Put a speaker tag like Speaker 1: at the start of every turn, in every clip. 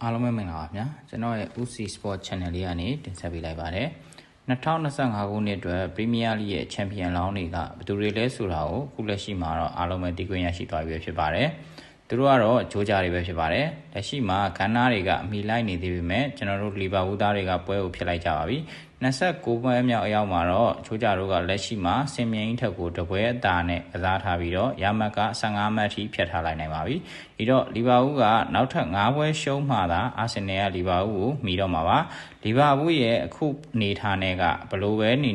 Speaker 1: အားလုံးပဲမင်္ဂလာပါဗျာကျွန်တော်ရဲ့ UC Sport Channel လေးကနေတင်ဆက်ပေးလိုက်ပါတယ်2025ခုနှစ်အတွက် Premier League ရဲ့ Champion လောင်းတွေကဘယ်သူတွေလဲဆိုတာကိုအခုလက်ရှိမှာတော့အားလုံးပဲသိခွင့်ရရှိသွားပြီဖြစ်ပါတယ်သူတို့ကတော့ဂျိုးဂျာတွေပဲဖြစ်ပါတယ်လက်ရှိမှာခန်းနာတွေကအမိလိုက်နေသေးပေမဲ့ကျွန်တော်တို့လီဗာပူးသားတွေကပွဲကိုဖျက်လိုက်ကြပါပြီ29ပွဲမြောက်အရောက်မှာတော့ဂျိုးဂျာတို့ကလက်ရှိမှာစင်မြင်းထက်ကိုတပွဲအသာနဲ့ကစားထားပြီးတော့ရမက်က15မှတ်ထိဖျက်ထားလိုက်နိုင်ပါပြီဒီတော့လီဗာပူးကနောက်ထပ်9ပွဲရှုံးမှသာအာဆင်နယ်ကလီဗာပူးကိုမီတော့မှာပါလီဗာပူးရဲ့အခုနေထားတဲ့ကဘလို့ပဲနေ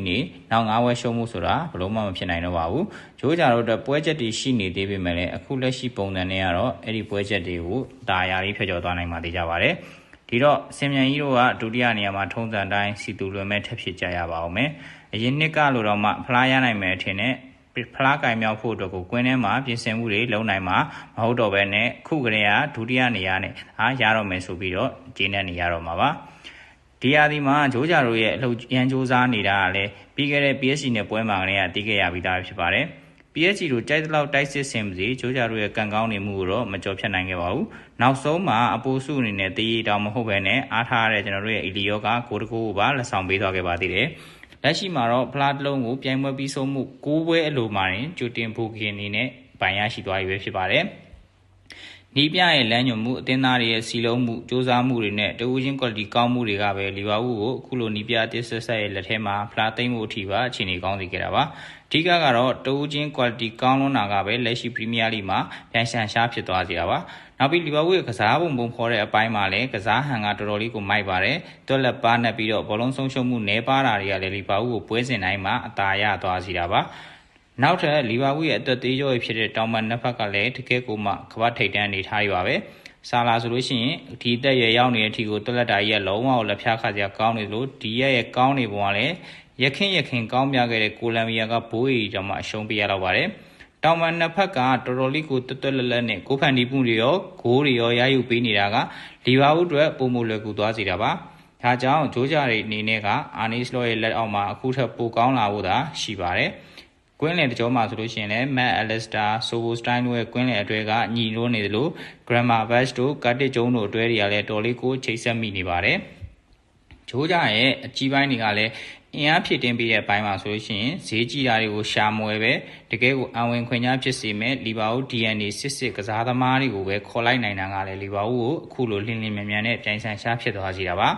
Speaker 1: နောက်9ပွဲရှုံးမှုဆိုတာဘလို့မှမဖြစ်နိုင်တော့ပါဘူးဂျိုးဂျာတို့အတွက်ပွဲချက်တွေရှိနေသေးပေမဲ့လည်းအခုလက်ရှိပုံစံနဲ့ကတော့အဲ့ဒီပွဲချက်တွေကိုတာယာလေးဖျက်ကျော်သွားနိုင်မှာသိကြပါတယ်ဒီတော့စင်မြန်ကြီးတို့ကဒုတိယနေရာမှာထုံးစံတိုင်းစီတူလွယ်မဲ့ထပ်ဖြစ်ကြရပါအောင်မယ်အရင်နှစ်ကလို့တော့မှဖလားရနိုင်မယ်ထင်တဲ့ဖလားကင်မြောက်ဖို့အတွက်ကိုကွင်းထဲမှာပြင်ဆင်မှုတွေလုပ်နိုင်မှာမဟုတ်တော့ဘဲနဲ့ခုကလေးကဒုတိယနေရာနဲ့ရတော့မယ်ဆိုပြီးတော့ဂျင်းနဲ့နေရတော့မှာပါဒီရာဒီမှာဂျိုးဂျာတို့ရဲ့အလှရန်စူးစမ်းနေတာကလည်းပြီးခဲ့တဲ့ PSG နဲ့ပွဲမှာကလေးကတီးခဲ့ရပြီးသားဖြစ်ပါတယ်PSG တို့ကြိုက်တဲ့လောက်တိုက်စစ်ဆင်ပါစေဂျိုးဂျာတို့ရဲ့ကံကောင်းနေမှုကိုတော့မကြော်ဖြတ်နိုင်ခဲ့ပါဘူးနောက်ဆုံးမှာအပိုးစုအနေနဲ့တေးတောင်မဟုတ်ဘဲနဲ့အားထားရတဲ့ကျွန်တော်တို့ရဲ့အီလီယောကဂိုးတကူကိုပါလက်ဆောင်ပေးသွားခဲ့ပါသေးတယ်လက်ရှိမှာတော့ဖလားတစ်လုံးကိုပြိုင်ပွဲပြီးဆုံးမှု6ပွဲအလိုမှာကြိုတင်ဘူကင်အနေနဲ့ဗိုင်ရရှိသွားပြီဖြစ်ပါတယ်နီးပြရဲ့လမ်းညွှန်မှုအသင်းသားတွေရဲ့စီလုံးမှုစူးစမ်းမှုတွေနဲ့တဦးချင်း quality ကောင်းမှုတွေကပဲလီဗာပူးကိုအခုလိုနီးပြတစ်ဆက်ဆက်ရဲ့လက်ထဲမှာဖလားသိမ်းမှုအထိပါအခြေအနေကောင်းစေခဲ့တာပါအဓိကကတော့တဦးချင်း quality ကောင်းလွန်းတာကပဲလက်ရှိ Premier League မှာပြန်ဆန်ရှားဖြစ်သွားစေတာပါနောက်ပြီးလီဗာပူးရဲ့ကစားပုံဖော်တဲ့အပိုင်းမှာလည်းကစားဟန်ကတော်တော်လေးကိုမိုက်ပါတယ်တွက်လက်ပါနဲ့ပြီးတော့ဘောလုံးဆုံးရှုံးမှုနည်းပါးတာတွေကလည်းလီဗာပူးကိုပွဲစဉ်တိုင်းမှာအသာရသွားစေတာပါနောက်ထပ်လီဗာပူးရဲ့အသက်သေးကြောဖြစ်တဲ့တောင်ပန်နှစ်ဖက်ကလည်းတကယ်ကိုမှကပတ်ထိပ်တန်းနေထားရပါပဲဆာလာဆိုလို့ရှိရင်ဒီတက်ရရောက်နေတဲ့အထိကိုတွက်လက်တာကြီးကလုံးဝလက်ဖျားခါစရာကောင်းနေလို့ဒီရဲ့ကောင်းနေပုံကလည်းရခင်ကောင်းပြခဲ့တဲ့ကိုလံဘီယာကဘိုးရီတောင်မှအရှုံးပေးရတော့ပါတယ်တောင်ပန်နှစ်ဖက်ကတော်တော်လေးကိုတွတ်လက်နဲ့ကိုဖန်ဒီမှုတွေရောဂိုးတွေရောရယူပေးနေတာကလီဗာပူးအတွက်ပုံမလွယ်ကူသွားစေတာပါဒါကြောင့်ဂျိုးဂျာတွေအနေနဲ့ကအာနီစလော့ရဲ့လက်အောက်မှာအခုထပ်ပိုကောင်းလာဖို့သာရှိပါတယ်ကွင်းလယ်တကြောမှာဆိုလို့ရှိရင်လည်းမက်အလက်စတာဆိုဘိုစတိုင်းတို့ရဲ့ကွင်းလယ်အတွဲကညီလို့နေတယ်လို့ဂရမာဘတ်တို့ကတ်တစ်ကျုံတို့အတွဲတွေကလည်းတော်လေးကိုချိတ်ဆက်မိနေပါတယ်ဂျိုးဂျာရဲ့အကြီးပိုင်းတွေကလည်းအင်အားဖြစ်တင်ပေးတဲ့အပိုင်းမှာဆိုလို့ရှိရင်ဈေးကြီးတာတွေကိုရှာမွယ်ပဲတကယ်ကိုအဝင်ခွင့်ကြားဖြစ်စေမဲ့လီဗာပူး DNA စစ်ကစားသမားတွေကိုပဲခေါ်လိုက်နိုင်တာကလည်းလီဗာပူးကိုအခုလိုလင်းမြန်နဲ့ပြိုင်ဆိုင်ရှားဖြစ်သွားစေတာပါ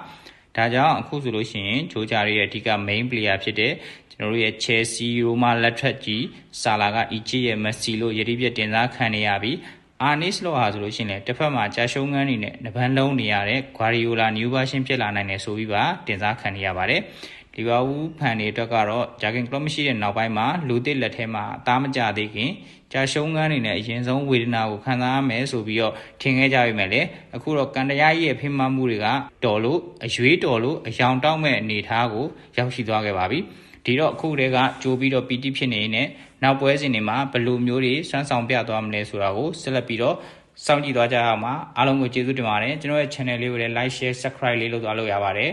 Speaker 1: ဒါကြောင့်အခုဆိုလို့ရှိရင်ဂျိုးဂျာရဲ့အဓိက main player ဖြစ်တဲ့ကျွန်တော်တို့ရဲ့ Chelsea ရိုမာလက်ထက်ကြီးဆာလာက Egypt ရဲ့ Messi လို့ရည်ရည်ပြတင်စားခံနေရပြီးအာနီစလော့ဟာဆိုလို့ရှိရင်လည်းတစ်ဖက်မှာကြာရှုံးငန်းနေနဲ့နဗန်းလုံးနေရတဲ့ Guardiola new version ဖြစ်လာနိုင်တယ်ဆိုပြီးပါတင်စားခံနေရပါတယ်လီဗာပူးဖန်တွေအတွက်ကတော့ဂျာဂင်ကလော့မရှိတဲ့နောက်ပိုင်းမှာလူသစ်လက်ထဲမှာအသားမကျသေးခင်ကြာရှုံးငန်းနေနဲ့အရင်ဆုံးဝေဒနာကိုခံစားရမယ်ဆိုပြီးတော့ထင်ခဲ့ကြပြီမဲ့လေအခုတော့ကန်တရားကြီးရဲ့ဖိမမှုတွေကတော်လို့အရွေးတော်လို့အယောင်တောက်မဲ့အနေထားကိုရောက်ရှိသွားခဲ့ပါပြီဒီတော့အခုတည်းကကြိုးပြီးတော့ပီတိဖြစ်နေနေနောက်ပွဲစဉ်တွေမှာဘယ်လိုမျိုးတွေစွမ်းဆောင်ပြသွားမလဲဆိုတာကိုဆက်လက်ပြီးတော့စောင့်ကြည့်သွားကြရအောင်ပါအားလုံးကိုကျေးဇူးတင်ပါတယ်ကျွန်တော်ရဲ့ channel လေးကိုလည်း like share subscribe လေးလုပ်သွားလို့ရပါတယ်